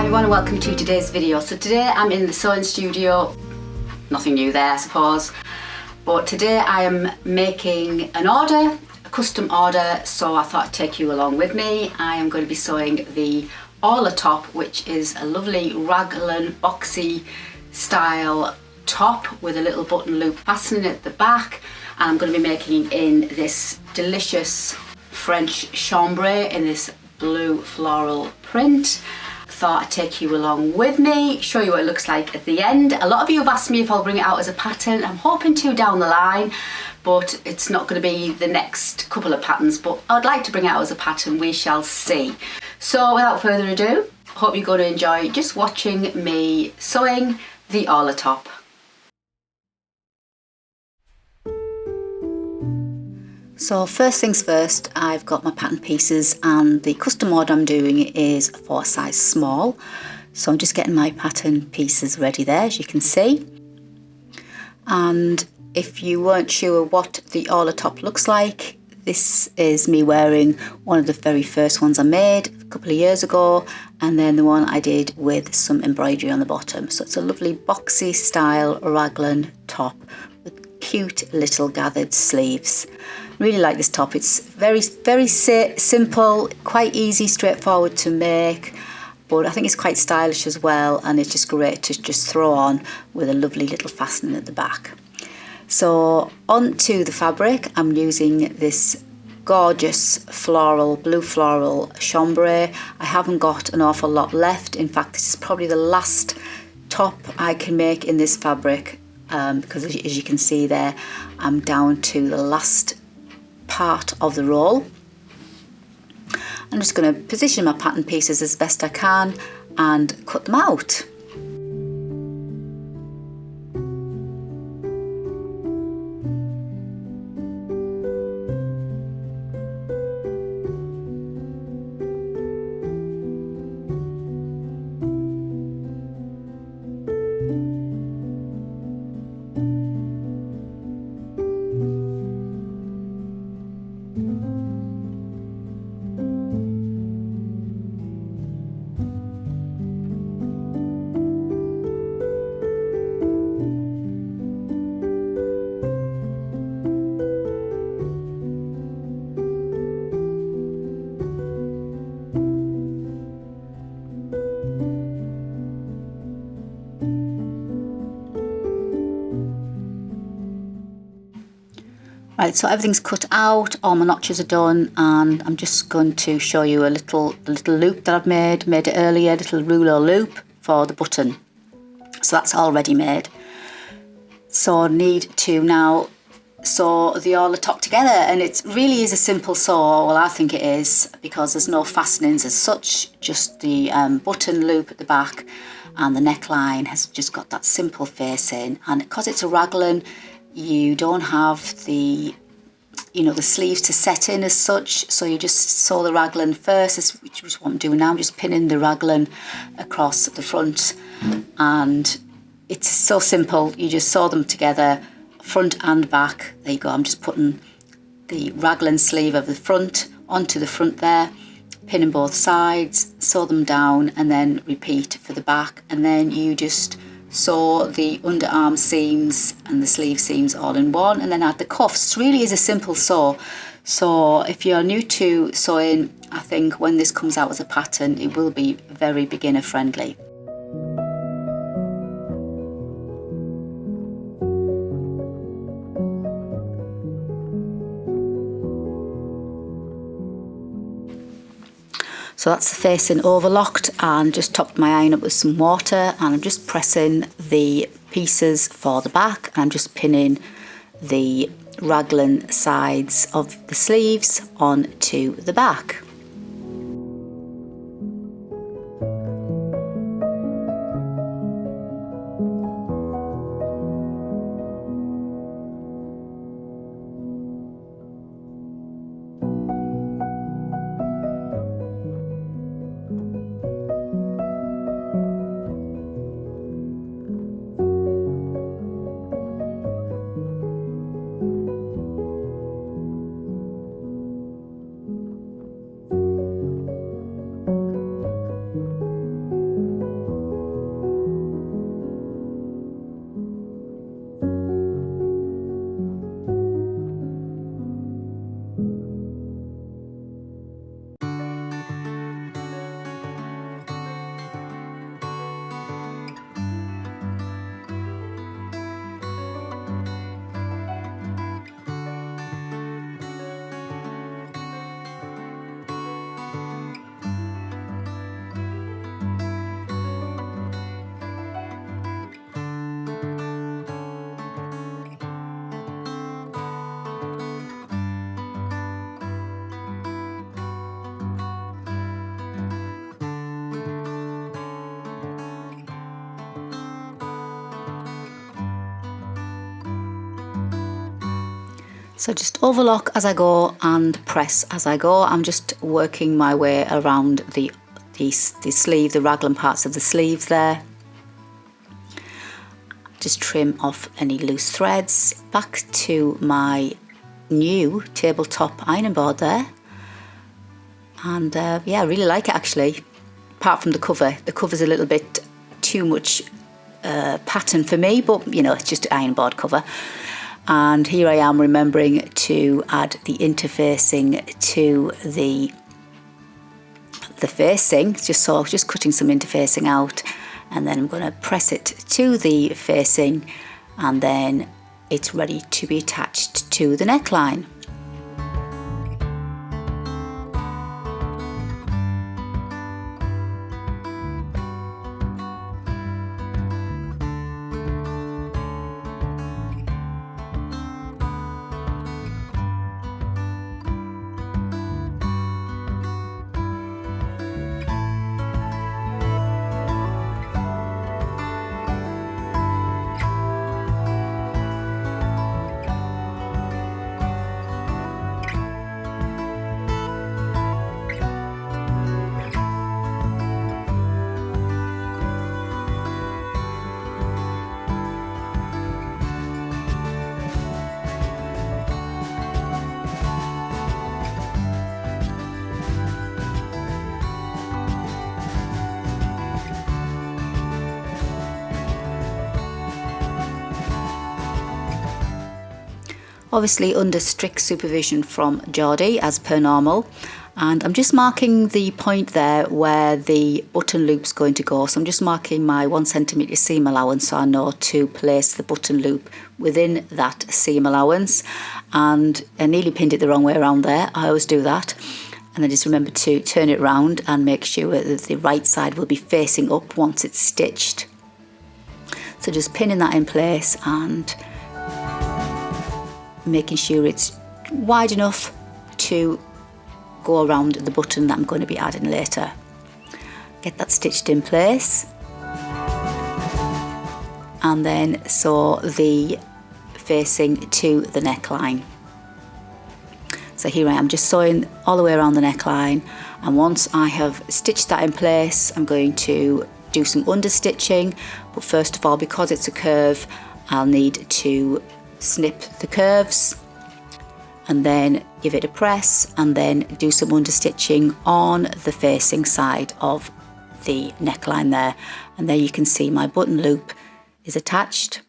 everyone and welcome to today's video. So today I'm in the sewing studio, nothing new there I suppose, but today I am making an order, a custom order, so I thought I'd take you along with me. I am going to be sewing the Orla top, which is a lovely raglan boxy style top with a little button loop fastening at the back, and I'm going to be making in this delicious French chambray in this blue floral print. Thought I'd take you along with me, show you what it looks like at the end. A lot of you have asked me if I'll bring it out as a pattern. I'm hoping to down the line, but it's not going to be the next couple of patterns, but I'd like to bring it out as a pattern. We shall see. So without further ado, hope you're going to enjoy just watching me sewing the Orla top. So first things first, I've got my pattern pieces, and the custom order I'm doing is for a size small. So I'm just getting my pattern pieces ready there, as you can see. And if you weren't sure what the Orla top looks like, this is me wearing one of the very first ones I made a couple of years ago, and then the one I did with some embroidery on the bottom. So it's a lovely boxy style raglan top with cute little gathered sleeves. Really like this top. It's very simple, quite easy, straightforward to make, but I think it's quite stylish as well, and it's just great to just throw on with a lovely little fastening at the back. So onto the fabric, I'm using this gorgeous floral, blue floral chambray. I haven't got an awful lot left. In fact, this is probably the last top I can make in this fabric, because as you can see there, I'm down to the last part of the roll. I'm just going to position my pattern pieces as best I can and cut them out. Right, so everything's cut out, all my notches are done, and I'm just going to show you the little loop that I've made it earlier, little ruler loop for the button. So that's already made. So I need to now sew the Orla top together, and it really is a simple sew. Well, I think it is, because there's no fastenings as such, just the button loop at the back, and the neckline has just got that simple facing, and because it's a raglan, you don't have the sleeves to set in as such, so you just sew the raglan first, which is what I'm doing now. I'm just pinning the raglan across the front, and it's so simple. You just sew them together, front and back. There you go. I'm just putting the raglan sleeve of the front onto the front there, pinning both sides, sew them down, and then repeat for the back, and then you just sew the underarm seams and the sleeve seams all in one, and then add the cuffs. It really is a simple sew. So if you're new to sewing, I think when this comes out as a pattern, it will be very beginner friendly. So that's the facing overlocked, and just topped my iron up with some water, and I'm just pressing the pieces for the back, and I'm just pinning the raglan sides of the sleeves onto the back. So just overlock as I go and press as I go. I'm just working my way around the sleeve, the raglan parts of the sleeve there. Just trim off any loose threads. Back to my new tabletop ironing board there. And yeah, I really like it actually. Apart from the cover. The cover's a little bit too much pattern for me, but you know, it's just an iron board cover. And here I am remembering to add the interfacing to the facing, just cutting some interfacing out, and then I'm going to press it to the facing, and then it's ready to be attached to the neckline. Obviously under strict supervision from Geordie as per normal, and I'm just marking the point there where the button loop's going to go. So I'm just marking my 1 centimetre seam allowance so I know to place the button loop within that seam allowance. And I nearly pinned it the wrong way around there, I always do that. And then just remember to turn it round and make sure that the right side will be facing up once it's stitched. So just pinning that in place and making sure it's wide enough to go around the button that I'm going to be adding later. Get that stitched in place, and then sew the facing to the neckline. So here I am just sewing all the way around the neckline, and once I have stitched that in place, I'm going to do some understitching. But first of all, because it's a curve, I'll need to snip the curves and then give it a press and then do some understitching on the facing side of the neckline there. And there you can see my button loop is attached.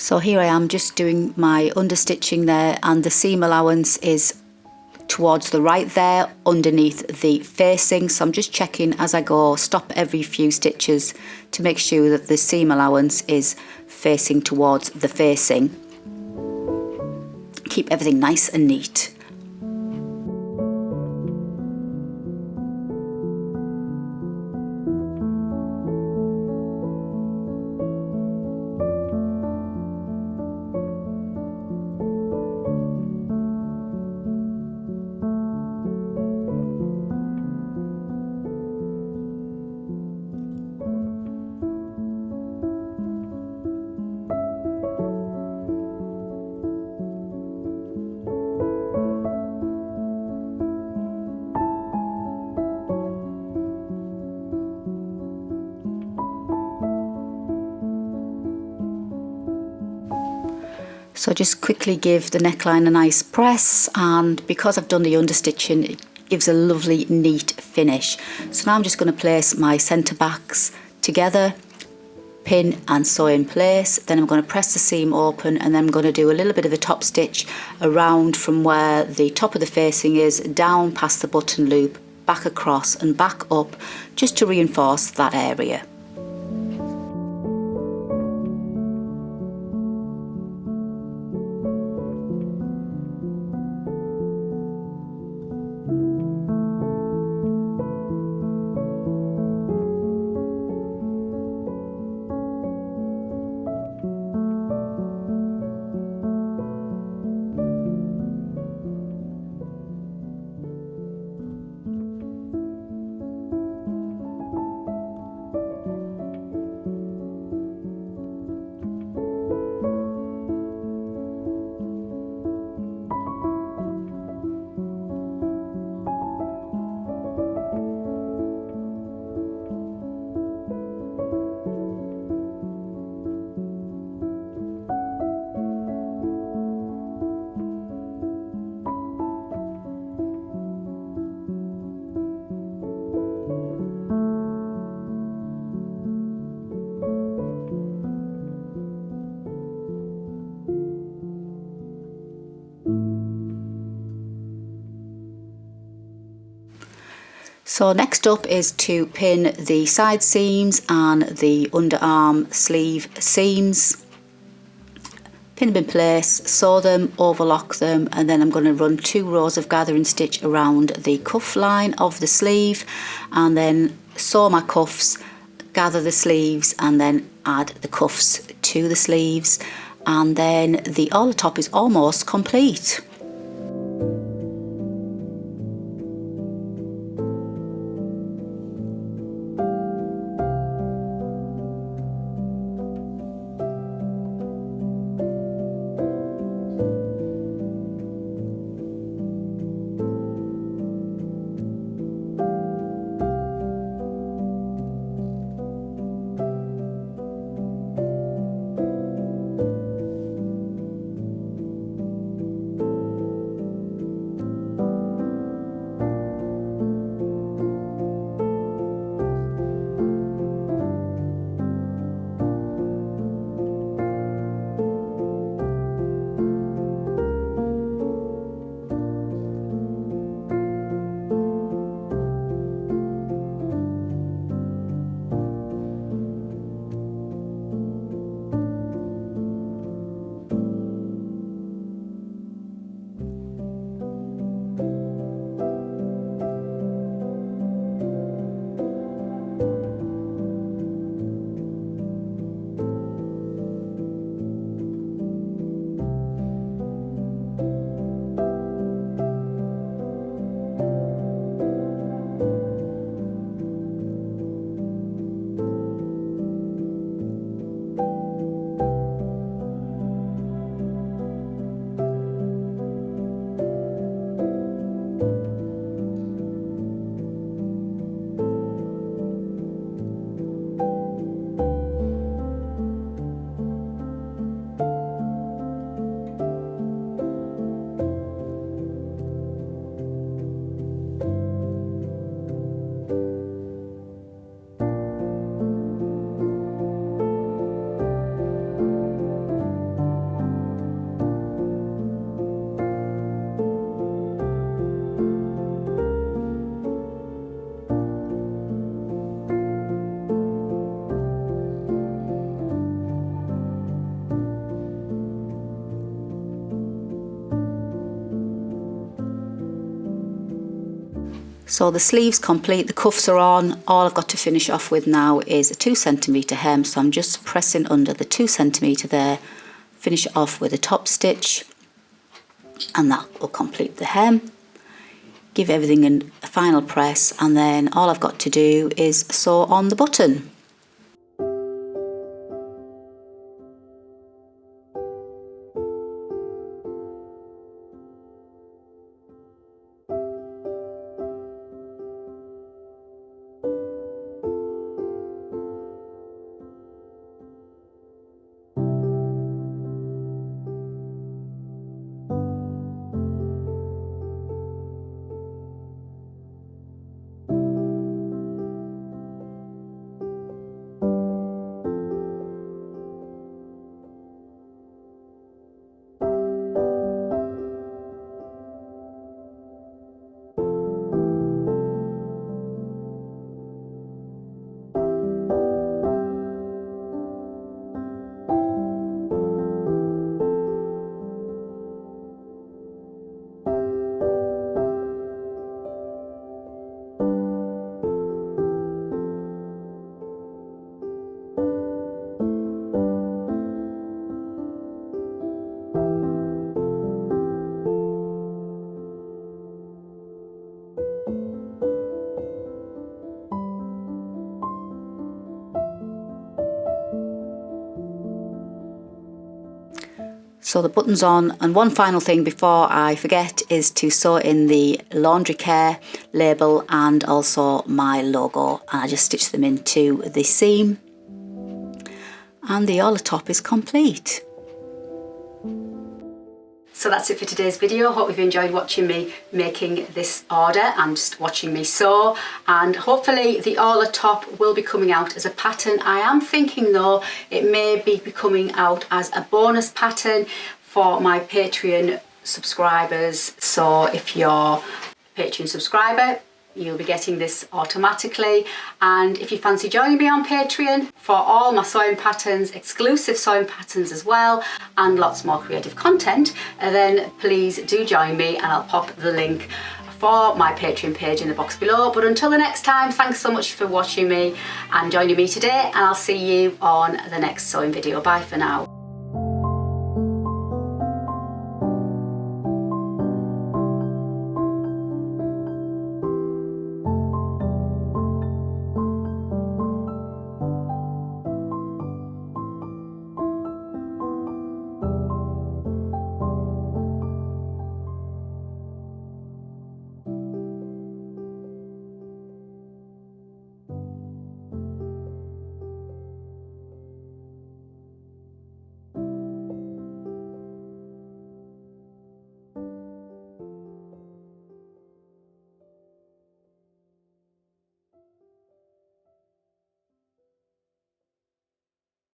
So here I am just doing my understitching there, and the seam allowance is towards the right there underneath the facing. So I'm just checking as I go, stop every few stitches to make sure that the seam allowance is facing towards the facing. Keep everything nice and neat. So just quickly give the neckline a nice press, and because I've done the understitching, it gives a lovely neat finish. So now I'm just going to place my centre backs together, pin and sew in place. Then I'm going to press the seam open, and then I'm going to do a little bit of a top stitch around from where the top of the facing is, down past the button loop, back across and back up, just to reinforce that area. So next up is to pin the side seams and the underarm sleeve seams. Pin them in place, sew them, overlock them, and then I'm going to run 2 rows of gathering stitch around the cuff line of the sleeve, and then sew my cuffs, gather the sleeves, and then add the cuffs to the sleeves, and then the Orla top is almost complete. So the sleeve's complete, the cuffs are on. All I've got to finish off with now is a 2cm hem, so I'm just pressing under the 2cm there, finish it off with a top stitch, and that will complete the hem. Give everything a final press, and then all I've got to do is sew on the button. So the button's on, and one final thing before I forget is to sew in the laundry care label and also my logo, and I just stitch them into the seam, and the Orla top is complete. So that's it for today's video. Hope you've enjoyed watching me making this order and just watching me sew, and hopefully the Orla top will be coming out as a pattern. I am thinking though it may be coming out as a bonus pattern for my Patreon subscribers. So if you're a Patreon subscriber, you'll be getting this automatically. And if you fancy joining me on Patreon for all my sewing patterns, exclusive sewing patterns as well, and lots more creative content, then please do join me, and I'll pop the link for my Patreon page in the box below. But until the next time, thanks so much for watching me and joining me today, and I'll see you on the next sewing video. Bye for now.